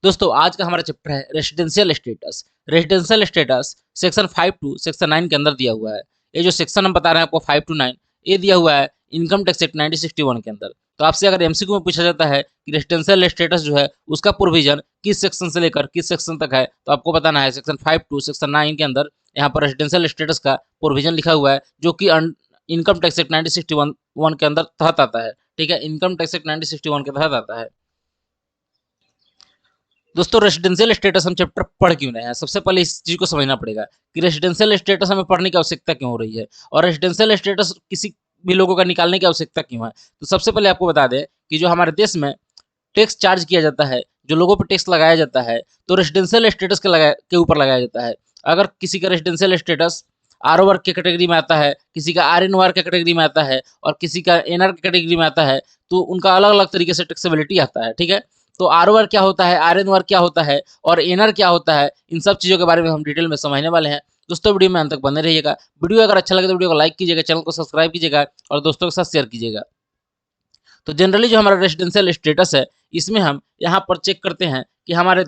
दोस्तों आज का हमारा चैप्टर है residential status. Residential status section 5 to section 9 के अंदर दिया हुआ है। ये जो सेक्शन हम बता रहे हैं आपको 5 टू 9 ये दिया हुआ है इनकम टैक्स एक्ट 1961 के अंदर। तो आपसे अगर एमसीक्यू में पूछा जाता है कि रेसिडेंशियल स्टेटस जो है उसका प्रोविजन किस सेक्शन से लेकर किस सेक्शन तक है, तो आपको बताना है सेक्शन 5 टू सेक्शन 9 के अंदर यहाँ पर रेसिडेंशियल स्टेटस का प्रोविजन लिखा हुआ है जो कि इनकम टैक्स एक्ट 1961 के अंदर तहत आता है। ठीक है, इनकम टैक्स एक्ट 1961 के तहत आता है। दोस्तों रेसिडेंशियल स्टेटस हम चैप्टर पढ़ क्यों रहे हैं, सबसे पहले इस चीज को समझना पड़ेगा कि रेसिडेंशियल स्टेटस हमें पढ़ने की आवश्यकता क्यों हो रही है और रेसिडेंशियल स्टेटस किसी भी लोगों का निकालने की आवश्यकता क्यों है। तो सबसे पहले आपको बता दें कि जो हमारे देश में टैक्स चार्ज किया जाता है, जो लोगों पर टैक्स लगाया जाता है, तो रेसिडेंशियल स्टेटस के ऊपर लगाया जाता है। अगर किसी का रेसिडेंशियल स्टेटस आर ओ वर्ग के कैटेगरी में आता है, किसी का आर एन वर्ग के कैटेगरी में आता है और किसी का एन आर के कैटेगरी में आता है, तो उनका अलग अलग तरीके से टैक्सेबिलिटी आता है। ठीक है, तो आर ओ वर्ग क्या होता है, आर एन वर्ग क्या होता है और एन आर क्या होता है, इन सब चीज़ों के बारे में हम डिटेल में समझने वाले हैं। दोस्तों वीडियो में अंत तक बने रहिएगा। वीडियो अगर अच्छा लगे तो वीडियो को लाइक कीजिएगा, चैनल को सब्सक्राइब कीजिएगा और दोस्तों के साथ शेयर कीजिएगा। तो जनरली जो हमारा रेसिडेंशियल स्टेटस है इसमें हम यहाँ पर चेक करते हैं कि हमारे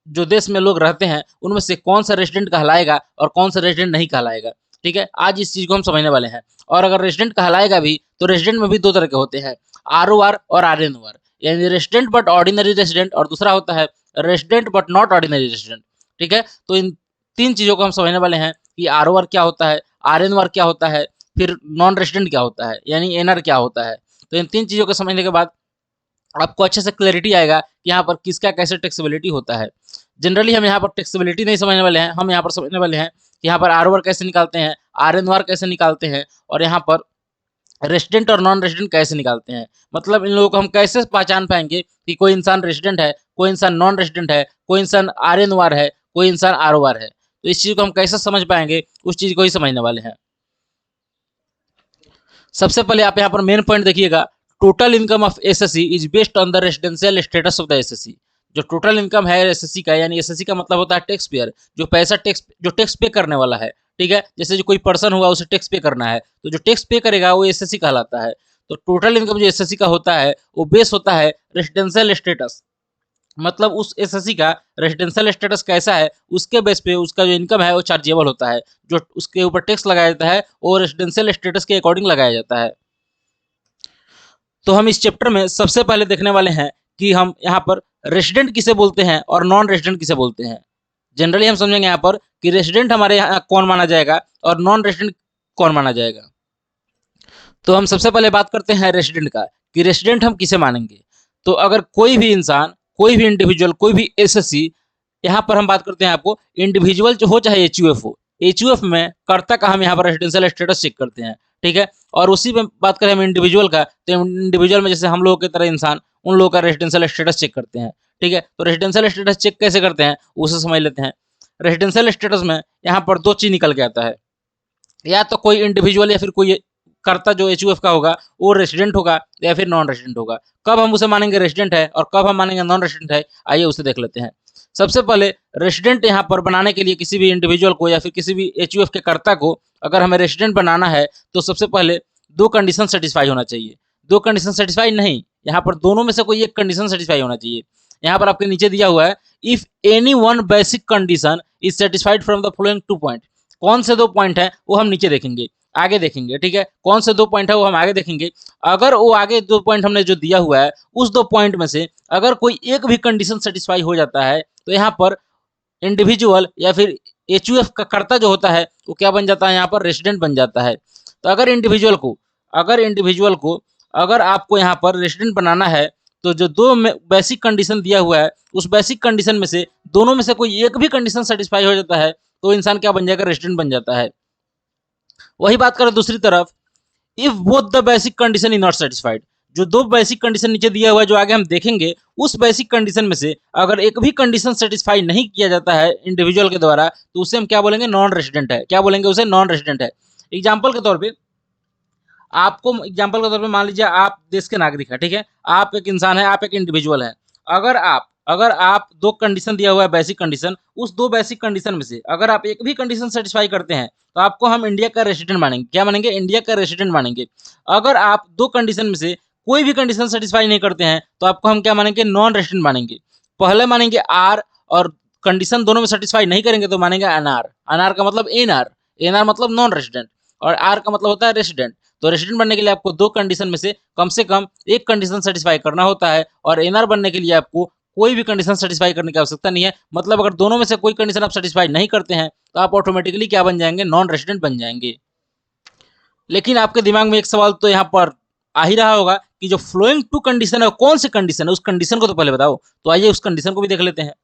जो देश में लोग रहते हैं उनमें से कौन सा रेसिडेंट कहलाएगा और कौन सा रेसिडेंट नहीं कहलाएगा। ठीक है, आज इस चीज़ को हम समझने वाले हैं। और अगर रेसिडेंट कहलाएगा भी तो रेसिडेंट में भी दो तरह के होते हैं, आर ओ आर और आर एन ओ आर, यानी रेसिडेंट बट ऑर्डिनरी रेसिडेंट और दूसरा होता है resident but not ordinary resident. ठीक है, तो इन तीन चीज़ों को हम समझने वाले हैं कि आर ओ आर क्या होता है, आर एन ओ आर क्या होता है, फिर नॉन रेसिडेंट क्या होता है यानी एन आर क्या होता है। तो इन तीन चीज़ों को समझने के बाद आपको अच्छे से क्लैरिटी आएगा कि यहाँ पर किसका कैसे टैक्सेबिलिटी होता है। जनरली हम यहाँ पर टैक्सेबिलिटी नहीं समझने वाले हैं, हम यहाँ पर समझने वाले हैं कि यहाँ पर आर ओ आर कैसे निकालते हैं, आर एन ओ आर कैसे निकालते हैं और यहाँ पर रेसिडेंट और नॉन रेसिडेंट कैसे निकालते हैं। मतलब इन लोगों को हम कैसे पहचान पाएंगे कि कोई इंसान रेसिडेंट है, कोई इंसान नॉन रेसिडेंट है, कोई इंसान आर एन ओ आर है, कोई इंसान आर ओ आर है। तो इस चीज़ को हम कैसे समझ पाएंगे, उस चीज़ को ही समझने वाले हैं। सबसे पहले आप यहाँ पर मेन पॉइंट देखिएगा, total income of SSC is based on the residential status of the assessee. जो टोटल इनकम है एसएससी का, यानी एसएससी का मतलब होता है टैक्स पेयर, जो पैसा टैक्स पे करने वाला है। ठीक है, जैसे जो कोई पर्सन हुआ उसे टैक्स पे करना है, तो जो टैक्स पे करेगा वो एसएससी कहलाता है। तो टोटल इनकम जो एसएससी का होता है वो बेस होता है रेसिडेंशियल स्टेटस, मतलब उस एसएससी का रेसिडेंशियल स्टेटस कैसा है उसके बेस पे उसका जो इनकम है वो चार्जेबल होता है। जो उसके ऊपर टैक्स लगाया जाता है वो रेसिडेंशियल स्टेटस के अकॉर्डिंग लगाया जाता है। तो हम इस चैप्टर में सबसे पहले देखने वाले हैं कि हम यहाँ पर रेसिडेंट किसे बोलते हैं और नॉन रेसिडेंट किसे बोलते हैं। जनरली हम समझेंगे यहाँ पर कि रेसिडेंट हमारे यहाँ कौन माना जाएगा और नॉन रेसिडेंट कौन माना जाएगा। तो हम सबसे पहले बात करते हैं रेसिडेंट का कि रेसिडेंट हम किसे मानेंगे। तो अगर कोई भी इंसान, कोई भी इंडिविजुअल, कोई भी एसएससी, यहाँ पर हम बात करते हैं आपको इंडिविजुअल जो हो चाहे एचयूएफ हो, एचयूएफ में कर्ता का हम यहाँ पर रेसिडेंशियल स्टेटस चेक करते हैं। ठीक है, और उसी में बात करें हम इंडिविजुअल का, तो इंडिविजुअल में जैसे हम लोगों की तरह इंसान, उन लोगों का रेसिडेंशियल स्टेटस चेक करते हैं। ठीक है, तो रेसिडेंशियल स्टेटस चेक कैसे करते हैं उसे समझ लेते हैं। रेसिडेंशियल स्टेटस में यहाँ पर दो चीज निकल के आता है, या तो कोई इंडिविजुअल या फिर कोई कर्ता जो एचयूएफ का होगा वो रेसिडेंट होगा या फिर नॉन रेसिडेंट होगा। कब हम उसे मानेंगे रेसिडेंट है और कब हम मानेंगे नॉन रेसिडेंट है, आइए उसे देख लेते हैं। सबसे पहले रेसिडेंट यहाँ पर बनाने के लिए किसी भी इंडिविजुअल को या फिर किसी भी एचयूएफ के कर्ता को अगर हमें रेसिडेंट बनाना है तो सबसे पहले दो कंडीशन सेटिस्फाई होना चाहिए। दो कंडीशन सेटिस्फाई नहीं, यहाँ पर दोनों में से कोई एक कंडीशन सेटिस्फाई होना चाहिए। यहाँ पर आपके नीचे दिया हुआ है, if any one basic condition is satisfied from the following 2 point. कौन से 2 पॉइंट है वो हम नीचे देखेंगे, आगे देखेंगे। ठीक है, कौन से 2 पॉइंट है वो हम आगे देखेंगे। अगर वो आगे 2 पॉइंट हमने जो दिया हुआ है उस 2 पॉइंट में से अगर कोई एक भी कंडीशन सेटिस्फाई हो जाता है तो यहाँ पर इंडिविजुअल या फिर एचयूएफ का कर्ता जो होता है वो क्या बन जाता है, यहाँ पर रेसिडेंट बन जाता है। तो अगर इंडिविजुअल को अगर आपको यहाँ पर रेसिडेंट बनाना है तो जो दो बेसिक कंडीशन दिया हुआ है उस बेसिक कंडीशन में से दोनों में से कोई एक भी कंडीशन सेटिस्फाई हो जाता है तो इंसान क्या बन जाएगा, रेसिडेंट बन जाता है। वही बात करें दूसरी तरफ, if both the basic condition is not satisfied, जो दो बेसिक कंडीशन नीचे दिया हुआ है जो आगे हम देखेंगे, उस बेसिक कंडीशन में से अगर एक भी कंडीशन सेटिस्फाई नहीं किया जाता है इंडिविजुअल के द्वारा तो उसे हम क्या बोलेंगे, नॉन रेसिडेंट है। क्या बोलेंगे उसे, नॉन रेसिडेंट है। एग्जाम्पल के तौर पे मान लीजिए आप देश के नागरिक हैं। ठीक है, आप एक इंसान है, आप एक इंडिविजुअल है। अगर आप दो कंडीशन दिया हुआ है बेसिक कंडीशन, उस दो बेसिक कंडीशन में से अगर आप एक भी कंडीशन सेटिस्फाई करते हैं तो आपको हम इंडिया का रेसिडेंट मानेंगे। क्या मानेंगे, इंडिया का रेसिडेंट मानेंगे। अगर आप दो कंडीशन में से कोई भी कंडीशन सेटिस्फाई नहीं करते हैं तो आपको हम क्या मानेंगे, नॉन रेसिडेंट मानेंगे। पहले मानेंगे आर और कंडीशन दोनों में सेटिस्फाई नहीं करेंगे तो मानेंगे एनआर। एनआर का मतलब एनआर, एनआर मतलब नॉन रेसिडेंट और आर का मतलब होता है रेसिडेंट। तो रेसिडेंट बनने के लिए आपको दो कंडीशन में से कम एक कंडीशन सेटिस्फाई करना होता है और एनआर बनने के लिए आपको कोई भी कंडीशन सेटिस्फाई करने की आवश्यकता नहीं है। मतलब अगर दोनों में से कोई कंडीशन आप सेटिस्फाई नहीं करते हैं तो आप ऑटोमेटिकली क्या बन जाएंगे, नॉन रेसिडेंट बन जाएंगे। लेकिन आपके दिमाग में एक सवाल तो यहाँ पर आ ही रहा होगा कि जो फ्लोइंग टू कंडीशन है कौन सी कंडीशन है, उस कंडीशन को तो पहले बताओ। तो आइए उस कंडीशन को भी देख लेते हैं।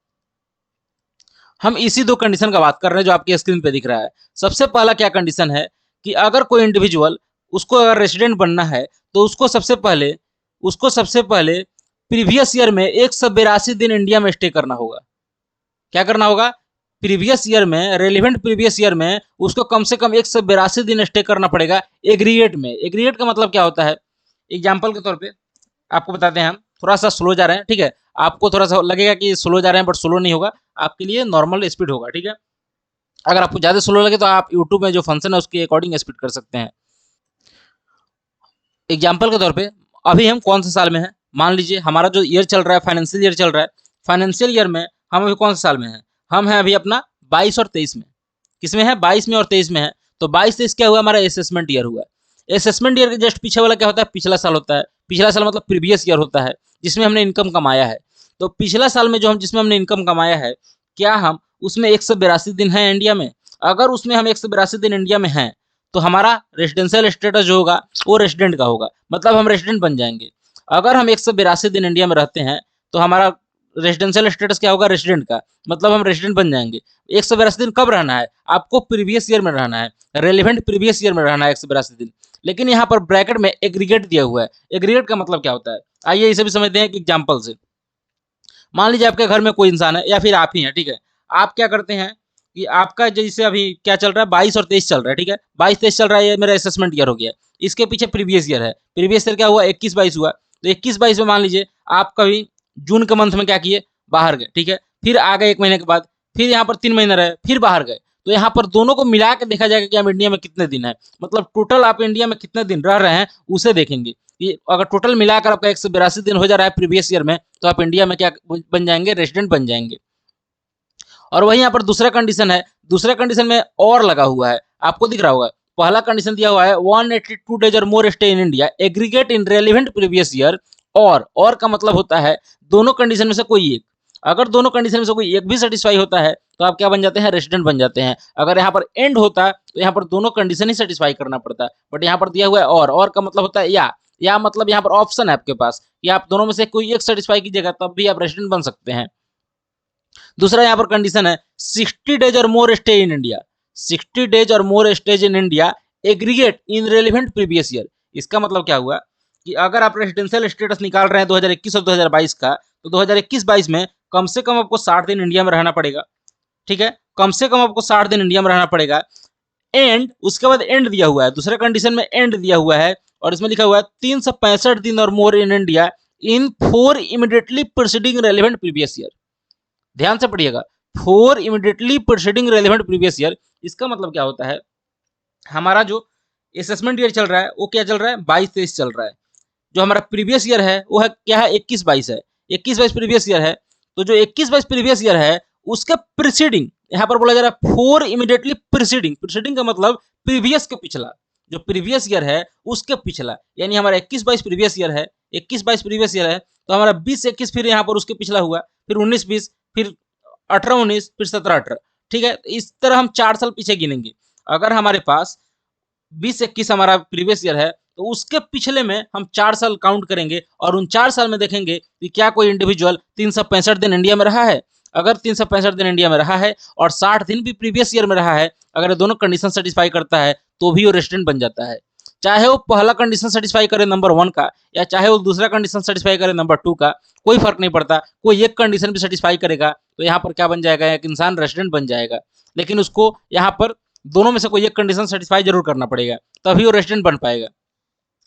हम इसी दो कंडीशन का बात कर रहे हैं जो आपकी स्क्रीन पे दिख रहा है। सबसे पहला क्या कंडीशन है कि अगर कोई इंडिविजुअल उसको अगर रेसिडेंट बनना है तो उसको सबसे पहले प्रीवियस ईयर में 182 दिन इंडिया में स्टे करना होगा। क्या करना होगा, प्रीवियस ईयर में, रेलिवेंट प्रीवियस ईयर में उसको कम से कम 182 दिन स्टे करना पड़ेगा एग्रीगेट में। एग्रीगेट का मतलब क्या होता है, एग्जाम्पल के तौर पे आपको बताते हैं। हम थोड़ा सा स्लो जा रहे हैं, ठीक है। आपको थोड़ा सा लगेगा कि स्लो जा रहे हैं बट स्लो नहीं होगा, आपके लिए नॉर्मल स्पीड होगा, ठीक है। अगर आपको ज़्यादा स्लो लगे तो आप यूट्यूब में जो फंक्शन है उसके अकॉर्डिंग स्पीड कर सकते हैं। एग्जाम्पल के तौर पे अभी हम कौन से साल में हैं, मान लीजिए हमारा जो ईयर चल रहा है फाइनेंशियल ईयर चल रहा है। फाइनेंशियल ईयर में हम अभी कौन से साल में हैं, हम हैं अभी अपना 22 और 23 में। किसमें है, 22 में और 23 में है। तो 22-23 क्या हुआ, हमारा असेसमेंट ईयर हुआ। असेसमेंट ईयर के जस्ट पीछे वाला क्या होता है, पिछला साल होता है। पिछला साल मतलब प्रीवियस ईयर होता है जिसमें हमने इनकम कमाया है। तो पिछला साल में जो हम जिसमें हमने इनकम कमाया है, क्या हम उसमें 182 दिन हैं इंडिया में। अगर उसमें हम 182 दिन इंडिया में हैं तो हमारा रेजिडेंशियल स्टेटस जो होगा वो रेजिडेंट का होगा, मतलब हम रेजिडेंट बन जाएंगे। अगर हम 182 दिन इंडिया में रहते हैं तो हमारा रेजिडेंशियल स्टेटस क्या होगा, रेजिडेंट का, मतलब हम रेजिडेंट बन जाएंगे। 182 दिन कब रहना है, आपको प्रीवियस ईयर में रहना है, रेलिवेंट प्रीवियस ईयर में रहना है 182 दिन। लेकिन यहाँ पर ब्रैकेट में एग्रीगेट दिया हुआ है। एग्रीगेट का मतलब क्या होता है, आइए इसे भी समझते हैं एक एग्जाम्पल से। मान लीजिए आपके घर में कोई इंसान है या फिर आप ही हैं, ठीक है। आप क्या करते हैं कि आपका जैसे अभी क्या चल रहा है, 22 और 23 चल रहा है, ठीक है। 22-23 चल रहा है, ये मेरा असेसमेंट ईयर हो गया। इसके पीछे प्रीवियस ईयर है। प्रीवियस ईयर क्या हुआ, 21-22 हुआ। तो 21-22 में मान लीजिए आप कभी जून के मंथ में क्या किए, बाहर गए, ठीक है। फिर आ गए 1 महीने के बाद, फिर यहाँ पर 3 महीने रहे, फिर बाहर गए। तो यहाँ पर दोनों को मिला के देखा जाएगा कि हम इंडिया में कितने दिन है, मतलब टोटल आप इंडिया में कितने दिन रह रहे हैं उसे देखेंगे। कि अगर टोटल मिलाकर आपका 182 दिन हो जा रहा है प्रीवियस ईयर में तो आप इंडिया में क्या बन जाएंगे, रेजिडेंट बन जाएंगे। और वही यहाँ पर दूसरा कंडीशन है, दूसरा कंडीशन में और लगा हुआ है, आपको दिख रहा होगा। पहला कंडीशन दिया हुआ है 182 डेज और more stay in India aggregate in relevant previous year. और का मतलब होता है दोनों कंडीशन में से कोई एक। अगर दोनों कंडीशन में से कोई एक भी सेटिस्फाई होता है तो आप क्या बन जाते हैं, रेसिडेंट बन जाते हैं। अगर यहाँ पर एंड होता तो यहाँ पर दोनों कंडीशन ही सेटिस्फाई करना पड़ता है, बट यहाँ पर दिया हुआ है और का मतलब होता है या मतलब यहाँ पर ऑप्शन है आपके पास कि आप दोनों में से कोई एक सेटिस्फाई कीजिएगा तब भी आप रेसिडेंट बन सकते हैं। दूसरा यहाँ पर कंडीशन है 60 डेज और more stay in India. 60 days और more stays in India aggregate in relevant previous year. इसका मतलब क्या हुआ कि अगर आप रेजिडेंशियल स्टेटस निकाल रहे हैं 2021 और 2022 का, तो 2021-22 में कम से कम आपको 60 दिन इंडिया में रहना पड़ेगा, ठीक है। कम से कम आपको 60 दिन इंडिया में रहना पड़ेगा। एंड उसके बाद एंड दिया हुआ है, दूसरे कंडीशन में एंड दिया हुआ है और इसमें लिखा हुआ है 365 दिन और more in India in 4 immediately preceding relevant previous year. ध्यान से पढ़िएगा, 4 immediately preceding relevant previous year. इसका मतलब क्या होता है, हमारा जो असेसमेंट ईयर चल रहा है वो क्या चल रहा है, 22-23 चल रहा है। जो हमारा प्रीवियस ईयर है वो है क्या है, 21-22 है। 21-22 प्रीवियस ईयर है। तो जो 21-22 प्रीवियस ईयर है उसके प्रीसीडिंग, यहाँ पर बोला जा रहा है 4 इमीडिएटली प्रीसीडिंग। प्रीसीडिंग का मतलब प्रीवियस के पिछला, जो प्रीवियस ईयर है उसके पिछला। यानी हमारा 21-22 प्रीवियस ईयर है, 21-22 प्रीवियस ईयर है, तो हमारा 20-21 फिर यहाँ पर उसके पिछला हुआ, फिर 19-20, फिर 18-19, फिर 17-18, ठीक है। इस तरह हम 4 साल पीछे गिनेंगे। अगर हमारे पास 20-21 हमारा प्रीवियस ईयर है तो उसके पिछले में हम 4 साल काउंट करेंगे और उन 4 साल में देखेंगे कि क्या कोई इंडिविजुअल 365 दिन इंडिया में रहा है। अगर 365 दिन इंडिया में रहा है और 60 दिन भी प्रीवियस ईयर में रहा है, अगर दोनों कंडीशन सेटिस्फाई करता है तो भी वो रेजिडेंट बन जाता है। चाहे वो पहला कंडीशन सेटिस्फाई करे नंबर 1 का या चाहे वो दूसरा कंडीशन सेटिस्फाई करे नंबर 2 का, कोई फर्क नहीं पड़ता। कोई एक कंडीशन भी सेटिस्फाई करेगा तो यहाँ पर क्या बन जाएगा, एक इंसान रेजिडेंट बन जाएगा। लेकिन उसको यहाँ पर दोनों में से कोई एक कंडीशन सेटिस्फाई जरूर करना पड़ेगा तभी वो रेजिडेंट बन पाएगा।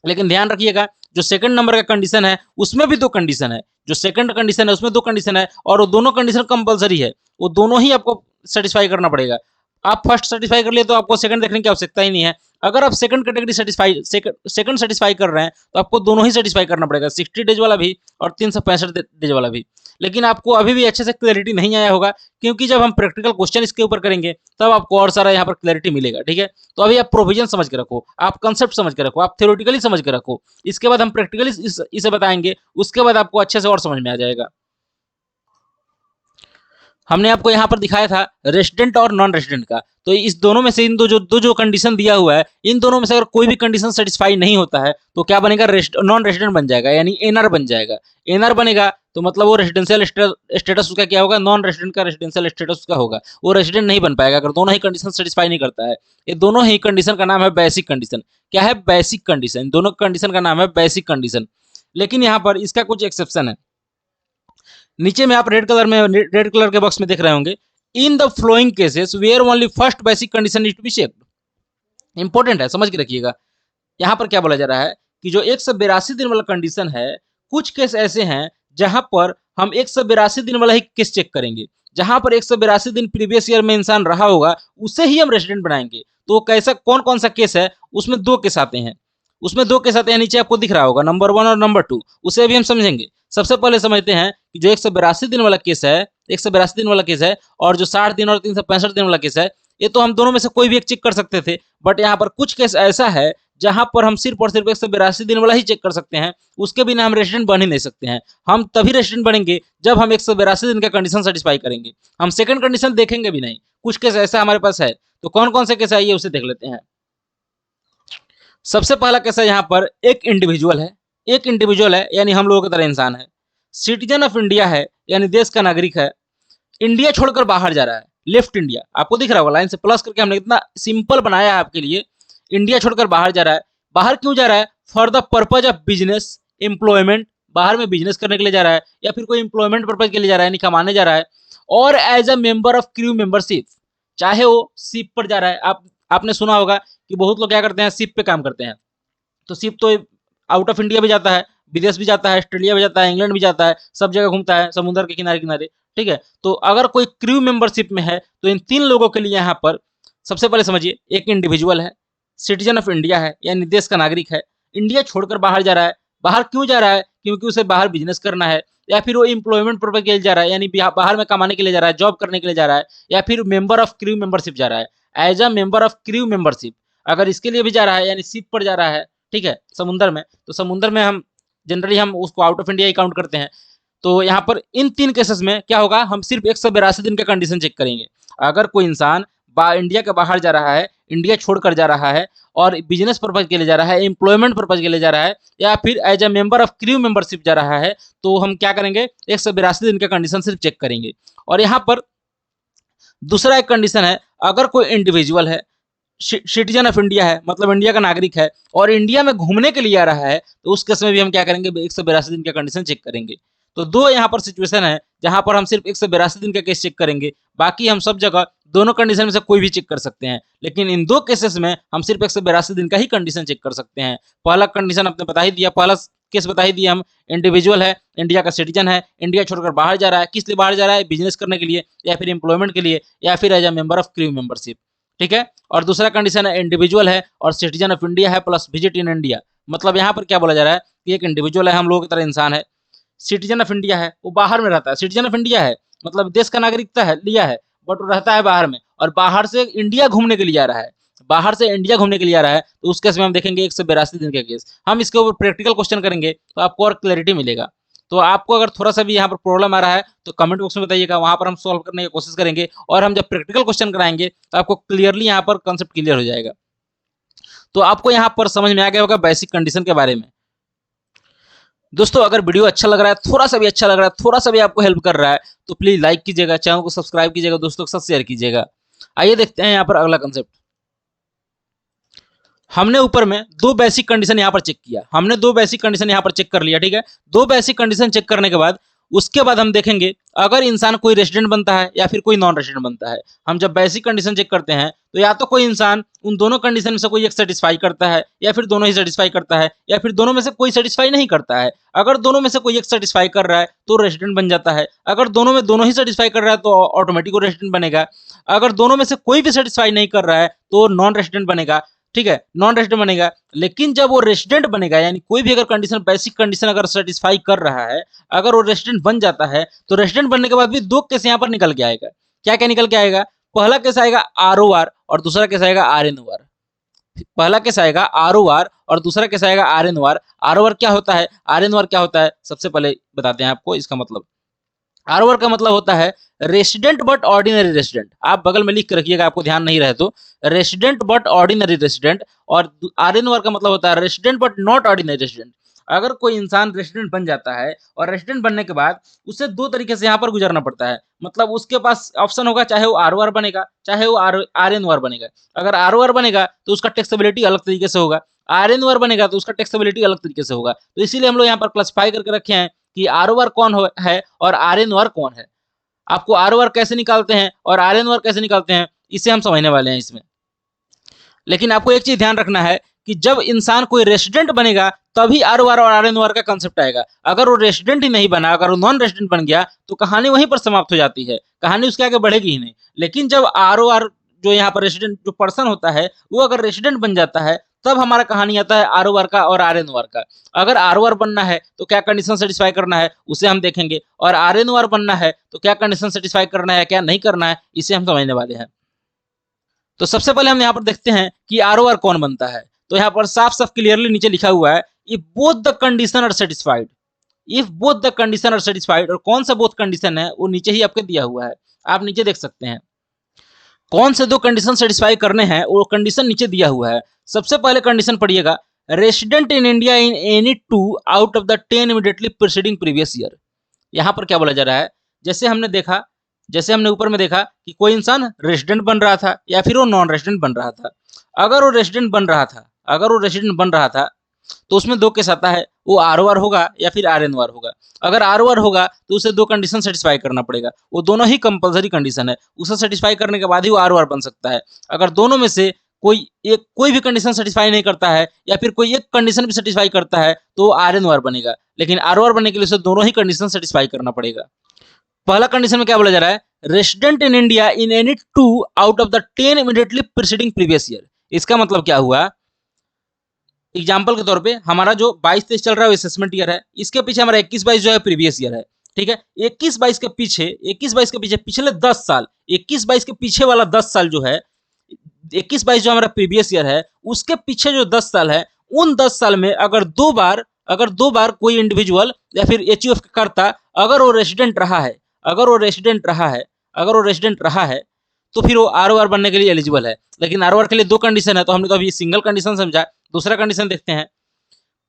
लेकिन ध्यान रखिएगा जो सेकंड नंबर का कंडीशन है उसमें भी 2 कंडीशन है। जो सेकंड कंडीशन है उसमें 2 कंडीशन है और वो दोनों कंडीशन कंपलसरी है, वो दोनों ही आपको सेटिस्फाई करना पड़ेगा। आप फर्स्ट सेटिस्फाई कर लिए तो आपको सेकंड देखने की आवश्यकता ही नहीं है। अगर आप सेकंड कैटेगरी सेकंड सेटिस्फाई कर रहे हैं तो आपको दोनों ही सेटिस्फाई करना पड़ेगा, 60 डेज वाला भी और 365 डेज वाला भी। लेकिन आपको अभी भी अच्छे से क्लैरिटी नहीं आया होगा, क्योंकि जब हम प्रैक्टिकल क्वेश्चन इसके ऊपर करेंगे तब आपको और सारा यहाँ पर क्लैरिटी मिलेगा। ठीक है, तो अभी आप प्रोविजन समझ के रखो, आप कंसेप्ट समझ के रखो, आप थ्योरेटिकली समझ के रखो, इसके बाद हम प्रैक्टिकली इसे बताएंगे, उसके बाद आपको अच्छे से और समझ में आ जाएगा। हमने आपको यहाँ पर दिखाया था रेसिडेंट और नॉन रेसिडेंट का, तो इस दोनों में से इन दो जो कंडीशन दिया हुआ है, इन दोनों में से अगर कोई भी कंडीशन सेटिस्फाई नहीं होता है तो क्या बनेगा, नॉन रेसिडेंट बन जाएगा, यानी एनआर बन जाएगा। एनआर बनेगा तो मतलब वो रेसिडेंशियल स्टेटस उसका क्या होगा, नॉन रेसिडेंट का रेसिडेंशियल स्टेटस उसका होगा, वो रेसिडेंट नहीं बन पाएगा अगर दोनों ही कंडीशन सेटिस्फाई नहीं करता है। ये दोनों ही कंडीशन का नाम है बेसिक कंडीशन। क्या है, बेसिक कंडीशन। दोनों कंडीशन का नाम है बेसिक कंडीशन। लेकिन यहाँ पर इसका कुछ एक्सेप्शन है। नीचे में आप रेड कलर के बॉक्स में देख रहे होंगे, in the flowing cases where only first basic condition is to be checked. Important है, समझ के रखिएगा। यहाँ पर क्या बोला जा रहा है कि जो 182 दिन वाला कंडीशन है, कुछ केस ऐसे हैं जहां पर हम 182 दिन वाला ही केस चेक करेंगे। जहां पर 182 दिन प्रीवियस ईयर में इंसान रहा होगा उसे ही हम रेसिडेंट बनाएंगे। तो कैसा कौन कौन सा केस है, उसमें दो केस आते हैं। नीचे आपको दिख रहा होगा, नंबर 1 और नंबर 2, उसे भी हम समझेंगे। सबसे पहले समझते हैं कि जो 182 दिन वाला केस है, 182 दिन वाला केस है, और जो 60 दिन और 365 दिन वाला केस है, ये तो हम दोनों में से कोई भी एक चेक कर सकते थे। बट यहाँ पर कुछ केस ऐसा है जहां पर हम सिर्फ और सिर्फ 182 दिन वाला ही चेक कर सकते हैं, उसके बिना हम रेसिडेंट बन ही नहीं सकते हैं। हम तभी रेसिडेंट बनेंगे जब हम 182 दिन का कंडीशन सेटिस्फाई करेंगे। हम सेकंड कंडीशन देखेंगे भी नहीं। कुछ केस ऐसा हमारे पास है, तो कौन कौन से केस है ये उसे देख लेते हैं। सबसे पहला केस है, यहाँ पर एक इंडिविजुअल है, यानी हम लोगों की तरह इंसान है, सिटीजन ऑफ इंडिया है, यानी देश का नागरिक है, इंडिया छोड़कर बाहर जा रहा है, लेफ्ट इंडिया, आपको दिख रहा होगा लाइन से प्लस करके हमने इतना सिंपल बनाया है आपके लिए। इंडिया छोड़कर बाहर जा रहा है। बाहर क्यों जा रहा है, for the purpose of business, employment, बाहर में बिजनेस करने के लिए जा रहा है, या फिर कोई एम्प्लॉयमेंट पर्पज के लिए जा रहा है, यानी कमाने जा रहा है, और as a member of crew membership, चाहे वो शिप पर जा रहा है। आपने सुना होगा कि बहुत लोग क्या करते हैं, शिप पे काम करते हैं। तो शिप तो आउट ऑफ इंडिया भी जाता है, विदेश भी जाता है, ऑस्ट्रेलिया भी जाता है, इंग्लैंड भी जाता है, सब जगह घूमता है समुद्र के किनारे किनारे। ठीक है, तो अगर कोई क्रू मेंबरशिप में है तो इन तीन लोगों के लिए यहाँ पर सबसे पहले समझिए, एक इंडिविजुअल है, सिटीजन ऑफ इंडिया है, यानी देश का नागरिक है, इंडिया छोड़कर बाहर जा रहा है। बाहर क्यों जा रहा है, क्योंकि उसे बाहर बिजनेस करना है, या फिर वो एम्प्लॉयमेंट पर्पज के लिए जा रहा है, यानी बाहर में कमाने के लिए जा रहा है, जॉब करने के लिए जा रहा है, या फिर मेंबर ऑफ क्रू मेंबरशिप जा रहा है। As a member of crew membership अगर इसके लिए भी जा रहा है, यानी शिप पर जा रहा है, ठीक है, समुद्र में, तो समुद्र में हम जनरली हम उसको out of India he count करते हैं। तो यहाँ पर इन तीन केसेस में क्या होगा, हम सिर्फ 182 दिन का कंडीशन चेक करेंगे। अगर कोई इंसान इंडिया के बाहर जा रहा है, इंडिया छोड़कर जा रहा है, और बिजनेस पर्पज के लिए जा रहा है, एम्प्लॉयमेंट पर्पज के लिए जा रहा है, या फिर as a member of crew membership जा रहा है, तो हम क्या करेंगे, 182 दिन का कंडीशन सिर्फ चेक करेंगे। और यहाँ पर दूसरा एक कंडीशन है, अगर कोई इंडिविजुअल है, सिटीजन ऑफ इंडिया है, मतलब इंडिया का नागरिक है, और इंडिया में घूमने के लिए आ रहा है, तो उस केस में भी हम क्या करेंगे, 182 दिन का कंडीशन चेक करेंगे। तो दो यहाँ पर सिचुएशन है जहां पर हम सिर्फ 182 दिन का केस चेक करेंगे, बाकी हम सब जगह दोनों कंडीशन में से कोई भी चेक कर सकते हैं। लेकिन इन दो केसेस में हम सिर्फ 182 दिन का ही कंडीशन चेक कर सकते हैं। पहला कंडीशन आपने बता ही दिया, पहला केस बता ही दिया हम, इंडिविजुअल है, इंडिया का सिटीजन है, इंडिया छोड़कर बाहर जा रहा है, किस लिए बाहर जा रहा है, बिजनेस करने के लिए, या फिर एम्प्लॉयमेंट के लिए, या फिर as a member of crew membership. ठीक है, और दूसरा कंडीशन है, इंडिविजुअल है और सिटीजन ऑफ इंडिया है प्लस विजिट इन इंडिया। मतलब यहाँ पर क्या बोला जा रहा है कि एक इंडिविजुअल है, हम लोगों की तरह इंसान है, सिटीजन ऑफ इंडिया है, वो बाहर में रहता है, सिटीजन ऑफ इंडिया है मतलब देश का नागरिकता है लिया है, बट वो रहता है बाहर में, और बाहर से इंडिया घूमने के लिए आ रहा है, बाहर से इंडिया घूमने के लिए आ रहा है, तो उस केस में हम देखेंगे 182 दिन का केस। हम इसके ऊपर प्रैक्टिकल क्वेश्चन करेंगे तो आपको और क्लैरिटी मिलेगा। तो आपको अगर थोड़ा सा भी यहाँ पर प्रॉब्लम आ रहा है तो कमेंट बॉक्स में बताइएगा, वहां पर हम सॉल्व करने की कोशिश करेंगे, और हम जब प्रैक्टिकल क्वेश्चन कराएंगे तो आपको क्लियरली यहाँ पर कंसेप्ट क्लियर हो जाएगा। तो आपको यहाँ पर समझ में आ गया होगा बेसिक कंडीशन के बारे में। दोस्तों अगर वीडियो अच्छा लग रहा है, थोड़ा सा भी अच्छा लग रहा है, थोड़ा सा भी आपको हेल्प कर रहा है, तो प्लीज लाइक कीजिएगा, चैनल को सब्सक्राइब कीजिएगा, दोस्तों के साथ शेयर कीजिएगा। आइए देखते हैं यहाँ पर अगला कंसेप्ट। हमने ऊपर में दो बेसिक कंडीशन यहाँ पर चेक किया, हमने दो बेसिक कंडीशन यहाँ पर चेक कर लिया। ठीक है, दो बेसिक कंडीशन चेक करने के बाद उसके बाद हम देखेंगे अगर इंसान कोई रेसिडेंट बनता है या फिर कोई नॉन रेसिडेंट बनता है। हम जब बेसिक कंडीशन चेक करते हैं तो या तो कोई इंसान उन दोनों कंडीशन में से कोई एक सेटिस्फाई करता है, या फिर दोनों ही सेटिस्फाई करता है, या फिर दोनों में से कोई सेटिस्फाई नहीं करता है। अगर दोनों में से कोई एक सेटिस्फाई कर रहा है तो रेसिडेंट बन जाता है। अगर दोनों में दोनों ही सेटिस्फाई कर रहा है तो ऑटोमेटिक रेसिडेंट बनेगा। अगर दोनों में से कोई भी सेटिस्फाई नहीं कर रहा है तो नॉन रेसिडेंट बनेगा। ठीक है, नॉन रेजिडेंट बनेगा। लेकिन जब वो रेजिडेंट बनेगा, यानी कोई भी अगर कंडीशन, बेसिक कंडीशन अगर सेटिस्फाई कर रहा है, अगर वो रेजिडेंट बन जाता है, तो रेजिडेंट बनने के बाद भी दो केस यहाँ पर निकल के आएगा। क्या क्या निकल के आएगा? पहला केस आएगा ROR और दूसरा केस आएगा RNOR। पहला केस आएगा ROR और दूसरा केस आएगा RNOR। ROR क्या होता है, RNOR क्या होता है, सबसे पहले बताते हैं आपको इसका मतलब। ROR का मतलब होता है रेसिडेंट बट ऑर्डिनरी रेसिडेंट। आप बगल में लिख के रखिएगा, आपको ध्यान नहीं रहे तो, रेसिडेंट बट ऑर्डिनरी रेसिडेंट। और RNOR का मतलब होता है resident but not ordinary resident. अगर कोई इंसान रेसिडेंट बन जाता है और रेसिडेंट बनने के बाद उसे दो तरीके से यहाँ पर गुजरना पड़ता है। मतलब उसके पास ऑप्शन होगा, चाहे वो ROR बनेगा, चाहे वो RNOR बनेगा। अगर ROR बनेगा तो उसका टैक्सेबिलिटी अलग तरीके से होगा, RNOR बनेगा तो उसका टैक्सेबिलिटी अलग तरीके से होगा। तो इसीलिए हम लोग यहाँ पर क्लासिफाई करके रखे हैं कि ROR कौन है और RNOR कौन है। आपको ROR कैसे निकालते हैं और RNOR कैसे निकालते हैं, इसे हम समझने वाले हैं इसमें। लेकिन आपको एक चीज ध्यान रखना है कि जब इंसान कोई रेसिडेंट बनेगा तभी ROR और RNOR का कंसेप्ट आएगा। अगर वो रेसिडेंट ही नहीं बना, अगर वो नॉन रेसिडेंट बन गया, तो कहानी वहीं पर समाप्त हो जाती है, कहानी उसके आगे बढ़ेगी ही नहीं। लेकिन जब ROR, जो यहाँ पर रेसिडेंट जो पर्सन होता है, वो अगर रेसिडेंट बन जाता है, तब हमारा कहानी आता है ROR का और RNOR का। अगर ROR बनना है तो क्या कंडीशन सेटिस्फाई करना है, उसे हम देखेंगे, और RNOR बनना है तो क्या कंडीशन सेटिस्फाई करना है, क्या नहीं करना है, इसे हम समझने वाले हैं। तो सबसे पहले हम यहाँ पर देखते हैं कि ROR कौन बनता है। तो यहाँ पर साफ साफ क्लियरली नीचे लिखा हुआ है, if both the condition are satisfied. If both the condition are satisfied, और कौन सा बोथ कंडीशन है वो नीचे ही आपके दिया हुआ है, आप नीचे देख सकते हैं। कौन से दो कंडीशन सेटिस्फाई करने हैं वो कंडीशन नीचे दिया हुआ है। सबसे पहले कंडीशन पढ़िएगा, resident in India in any 2 out of the 10 immediately preceding previous year. यहाँ पर क्या बोला जा रहा है, जैसे हमने देखा, जैसे हमने ऊपर में देखा कि कोई इंसान रेसिडेंट बन रहा था या फिर वो नॉन रेसिडेंट बन रहा था। अगर वो रेसिडेंट बन रहा था, अगर वो रेसिडेंट बन रहा था तो उसमें दो केस आता है, वो ROR होगा या फिर RNOR होगा। अगर ROR होगा तो उसे दो कंडीशन सेटिस्फाई करना पड़ेगा, वो दोनों ही कंपलसरी कंडीशन है, उसे सेटिस्फाई करने के बाद ही वो ROR बन सकता है। अगर दोनों में से कोई भी कंडीशन सेटिस्फाई नहीं करता है या फिर कोई एक कंडीशन भी सेटिस्फाई करता है तो RNOR बनेगा। लेकिन ROR बनने के लिए उसे दोनों ही कंडीशन सेटिस्फाई करना पड़ेगा। पहला कंडीशन में क्या बोला जा रहा है, resident in India in any 2 out of the 10 immediately preceding previous year. इसका मतलब क्या हुआ, एग्जाम्पल के तौर पे हमारा जो 22-23 चल रहा है असेसमेंट ईयर है, इसके पीछे हमारा 21-22 जो है प्रीवियस ईयर है। ठीक है, 21-22 के पीछे, 21-22 के पीछे पिछले 10 साल, 21-22 के पीछे वाला 10 साल जो है, 21-22 जो हमारा प्रीवियस ईयर है, उसके पीछे जो 10 साल है, उन 10 साल में अगर दो बार कोई इंडिविजुअल या फिर HUF करता, अगर वो रेसिडेंट रहा है, अगर वो रेसिडेंट रहा है तो फिर वो ROR बनने के लिए एलिजिबल है। लेकिन ROR के लिए दो कंडीशन है, तो हमने तो अभी सिंगल कंडीशन समझा। दूसरा कंडीशन देखते हैं,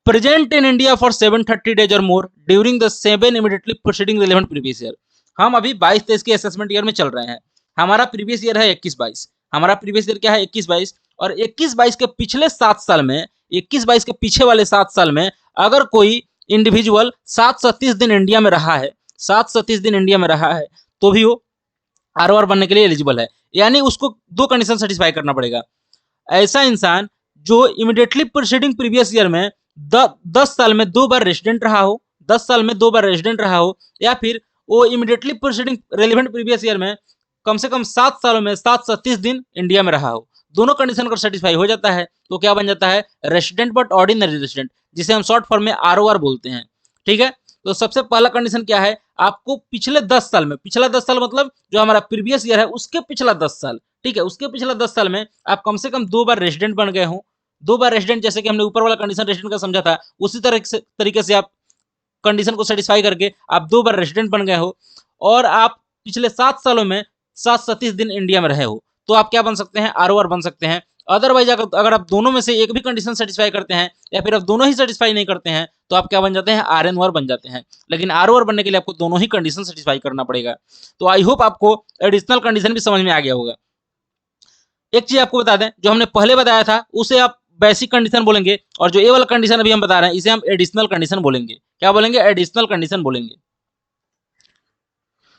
present in India for 730 days और more during the 7 immediately preceding relevant previous year. हम अभी 22-23 के असेसमेंट ईयर में चल रहे हैं, हमारा प्रीवियस ईयर है 21-22, हमारा प्रीवियस ईयर क्या है 21-22, और 21-22 के पिछले 7 साल में, 21-22 के पीछे वाले 7 साल में अगर कोई इंडिविजुअल 730 दिन इंडिया में रहा है, 730 दिन इंडिया में रहा है, तो भी वो ROR बनने के लिए एलिजिबल है। यानी उसको दो कंडीशन सेटिस्फाई करना पड़ेगा। ऐसा इंसान जो इमीडिएटली प्रीसीडिंग प्रीवियस ईयर में 10 साल में 2 बार रेसिडेंट रहा हो, 10 साल में 2 बार रेसिडेंट रहा हो, या फिर वो immediately preceding relevant previous year में कम से कम 7 सालों में 730 दिन इंडिया में रहा हो। दोनों कंडीशन अगर सेटिस्फाई हो जाता है तो क्या बन जाता है, रेसिडेंट बट ऑर्डिनरी रेसिडेंट, जिसे हम शॉर्ट फॉर्म में ROR बोलते हैं। ठीक है, तो सबसे पहला कंडीशन क्या है, आपको पिछले 10 साल में, पिछला 10 साल मतलब जो हमारा प्रीवियस ईयर है उसके पिछला 10 साल, ठीक है, उसके पिछला 10 साल में आप कम से कम 2 बार रेसिडेंट बन गए हो। 2 बार रेसिडेंट, जैसे कि हमने ऊपर वाला कंडीशन रेसिडेंट का समझा था, उसी तरीके से आप कंडीशन को सेटिस्फाई करके आप 2 बार रेसिडेंट बन गए हो, और आप पिछले 7 सालों में 730 दिन इंडिया में रहे हो, तो आप क्या बन सकते हैं, ROR बन सकते हैं। अदरवाइज अगर आप दोनों में से एक भी कंडीशन सेटिस्फाई करते हैं या फिर आप दोनों ही सेटिस्फाई नहीं करते हैं, तो आप क्या बन जाते हैं, RNOR बन जाते हैं। लेकिन ROR बनने के लिए आपको दोनों ही कंडीशन सेटिस्फाई करना पड़ेगा। तो आई होप आपको एडिशनल कंडीशन भी समझ में आ गया होगा। एक चीज आपको बता दें, जो हमने पहले बताया था उसे आप बेसिक कंडीशन बोलेंगे, और जो ए वाला कंडीशन अभी हम बता रहे हैं इसे हम एडिशनल कंडीशन बोलेंगे। क्या बोलेंगे, एडिशनल कंडीशन बोलेंगे।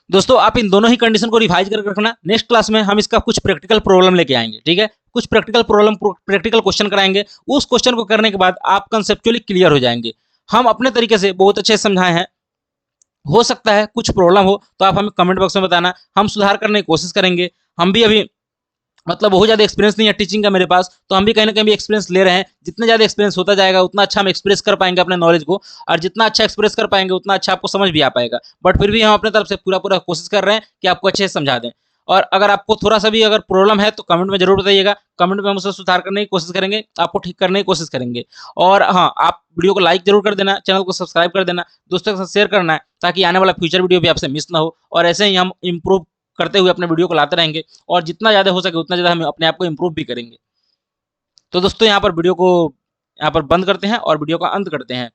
दोस्तों आप इन दोनों ही कंडीशन को रिवाइज करके रखना। नेक्स्ट क्लास में हम इसका कुछ प्रैक्टिकल प्रॉब्लम लेके आएंगे। ठीक है, कुछ प्रैक्टिकल क्वेश्चन कराएंगे। उस क्वेश्चन को करने के बाद आप कंसेप्चुअली क्लियर हो जाएंगे। हम अपने तरीके से बहुत अच्छे समझाए हैं, हो सकता है कुछ प्रॉब्लम हो तो आप हमें कमेंट बॉक्स में बताना, हम सुधार करने की कोशिश करेंगे। हम भी अभी मतलब बहुत ज़्यादा एक्सपीरियंस नहीं है टीचिंग का मेरे पास, तो हम भी कहीं ना कहीं एक्सपीरियंस ले रहे हैं। जितना ज़्यादा एक्सपीरियंस होता जाएगा उतना अच्छा हम एक्सप्रेस कर पाएंगे अपने नॉलेज को, और जितना अच्छा एक्सप्रेस कर पाएंगे उतना अच्छा आपको समझ भी आ पाएगा। बट फिर भी हम अपने तरफ से पूरा पूरा कोशिश कर रहे हैं कि आपको अच्छे से समझा दें। और अगर आपको थोड़ा सा भी अगर प्रॉब्लम है तो कमेंट में जरूर बताइएगा, कमेंट में हम उसे सुधार करने की कोशिश करेंगे, आपको ठीक करने की कोशिश करेंगे। और हाँ, आप वीडियो को लाइक जरूर कर देना, चैनल को सब्सक्राइब कर देना, दोस्तों के साथ शेयर करना है, ताकि आने वाला फ्यूचर वीडियो भी आपसे मिस ना हो। और ऐसे ही हम इम्प्रूव करते हुए अपने वीडियो को लाते रहेंगे, और जितना ज़्यादा हो सके उतना ज़्यादा हम अपने आप को इम्प्रूव भी करेंगे। तो दोस्तों यहाँ पर वीडियो को यहाँ पर बंद करते हैं और वीडियो का अंत करते हैं।